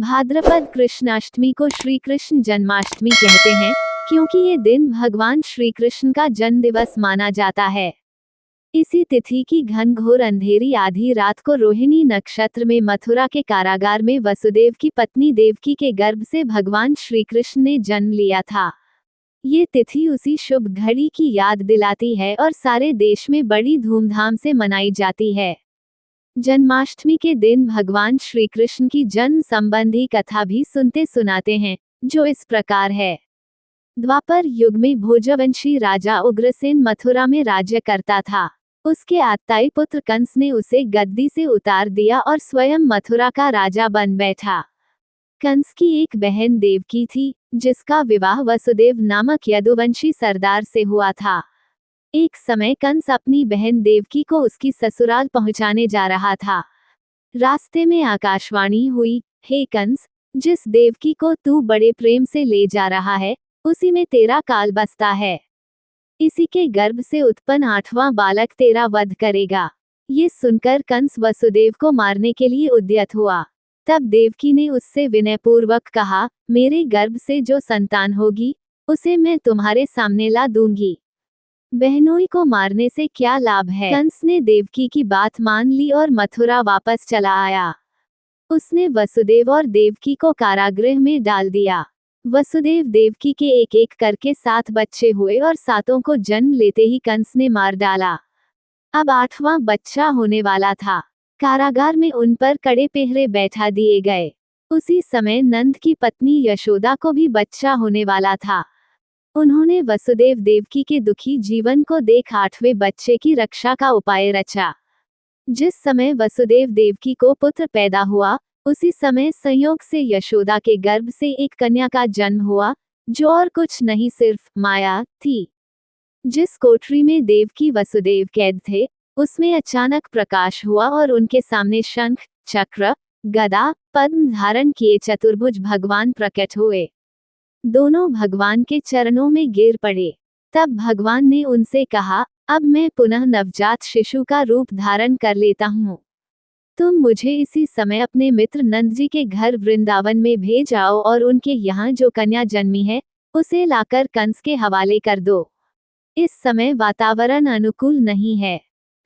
भाद्रपद कृष्णाष्टमी को श्री कृष्ण जन्माष्टमी कहते हैं, क्योंकि ये दिन भगवान श्री कृष्ण का जन्म दिवस माना जाता है। इसी तिथि की घनघोर अंधेरी आधी रात को रोहिणी नक्षत्र में मथुरा के कारागार में वसुदेव की पत्नी देवकी के गर्भ से भगवान श्री कृष्ण ने जन्म लिया था। ये तिथि उसी शुभ घड़ी की याद दिलाती है और सारे देश में बड़ी धूमधाम से मनाई जाती है। जन्माष्टमी के दिन भगवान श्री कृष्ण की जन्म संबंधी कथा भी सुनते सुनाते हैं, जो इस प्रकार है। द्वापर युग में भोजवंशी राजा उग्रसेन मथुरा में राज्य करता था। उसके आत्ताई पुत्र कंस ने उसे गद्दी से उतार दिया और स्वयं मथुरा का राजा बन बैठा। कंस की एक बहन देवकी थी, जिसका विवाह वसुदेव नामक यदुवंशी सरदार से हुआ था। एक समय कंस अपनी बहन देवकी को उसकी ससुराल पहुंचाने जा रहा था। रास्ते में आकाशवाणी हुई, हे कंस, जिस देवकी को तू बड़े प्रेम से ले जा रहा है, उसी में तेरा काल बसता है। इसी के गर्भ से उत्पन्न 8वां बालक तेरा वध करेगा। ये सुनकर कंस वसुदेव को मारने के लिए उद्यत हुआ। तब देवकी ने उससे विनयपूर्वक कहा, मेरे गर्भ से जो संतान होगी, उसे मैं तुम्हारे सामने ला दूंगी। बहनोई को मारने से क्या लाभ है। कंस ने देवकी की बात मान ली और मथुरा वापस चला आया। उसने वसुदेव और देवकी को कारागृह में डाल दिया। वसुदेव देवकी के एक एक करके 7 बच्चे हुए और 7 को जन्म लेते ही कंस ने मार डाला। अब 8वां बच्चा होने वाला था। कारागार में उन पर कड़े पहरे बैठा दिए गए। उसी समय नंद की पत्नी यशोदा को भी बच्चा होने वाला था। उन्होंने वसुदेव देवकी के दुखी जीवन को देख 8वें बच्चे की रक्षा का उपाय रचा। जिस समय वसुदेव देवकी को पुत्र पैदा हुआ, उसी समय संयोग से यशोदा के गर्भ से एक कन्या का जन्म हुआ, जो और कुछ नहीं सिर्फ माया थी। जिस कोठरी में देवकी वसुदेव कैद थे, उसमें अचानक प्रकाश हुआ और उनके सामने शंख, चक्र, गदा, पद्म धारण किए चतुर्भुज भगवान प्रकट हुए। दोनों भगवान के चरणों में गिर पड़े। तब भगवान ने उनसे कहा, अब मैं पुनः नवजात शिशु का रूप धारण कर लेता हूँ। तुम मुझे इसी समय अपने मित्र नंद जी के घर वृंदावन में भेज आओ और उनके यहाँ जो कन्या जन्मी है, उसे लाकर कंस के हवाले कर दो। इस समय वातावरण अनुकूल नहीं है,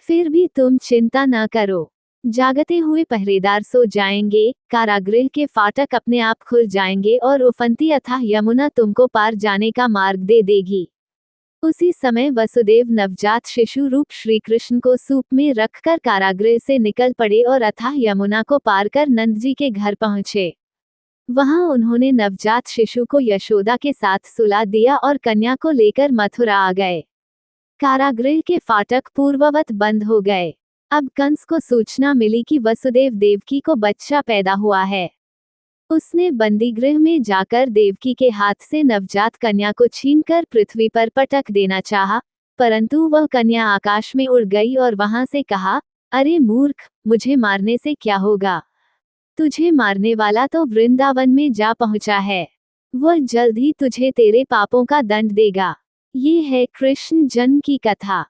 फिर भी तुम चिंता न करो। जागते हुए पहरेदार सो जाएंगे, कारागृह के फाटक अपने आप खुल जाएंगे और उफनती अथाह यमुना तुमको पार जाने का मार्ग दे देगी। उसी समय वसुदेव नवजात शिशु रूप श्री कृष्ण को सूप में रखकर कारागृह से निकल पड़े और अथाह यमुना को पार कर नंद जी के घर पहुंचे। वहां उन्होंने नवजात शिशु को यशोदा के साथ सुला दिया और कन्या को लेकर मथुरा आ गए। कारागृह के फाटक पूर्ववत बंद हो गए। अब कंस को सूचना मिली कि वसुदेव देवकी को बच्चा पैदा हुआ है। उसने बंदीगृह में जाकर देवकी के हाथ से नवजात कन्या को छीनकर पृथ्वी पर पटक देना चाहा, परंतु वह कन्या आकाश में उड़ गई और वहां से कहा, अरे मूर्ख, मुझे मारने से क्या होगा? तुझे मारने वाला तो वृंदावन में जा पहुंचा है। वह जल्द ही तुझे तेरे पापों का दंड देगा। ये है कृष्ण जन्म की कथा।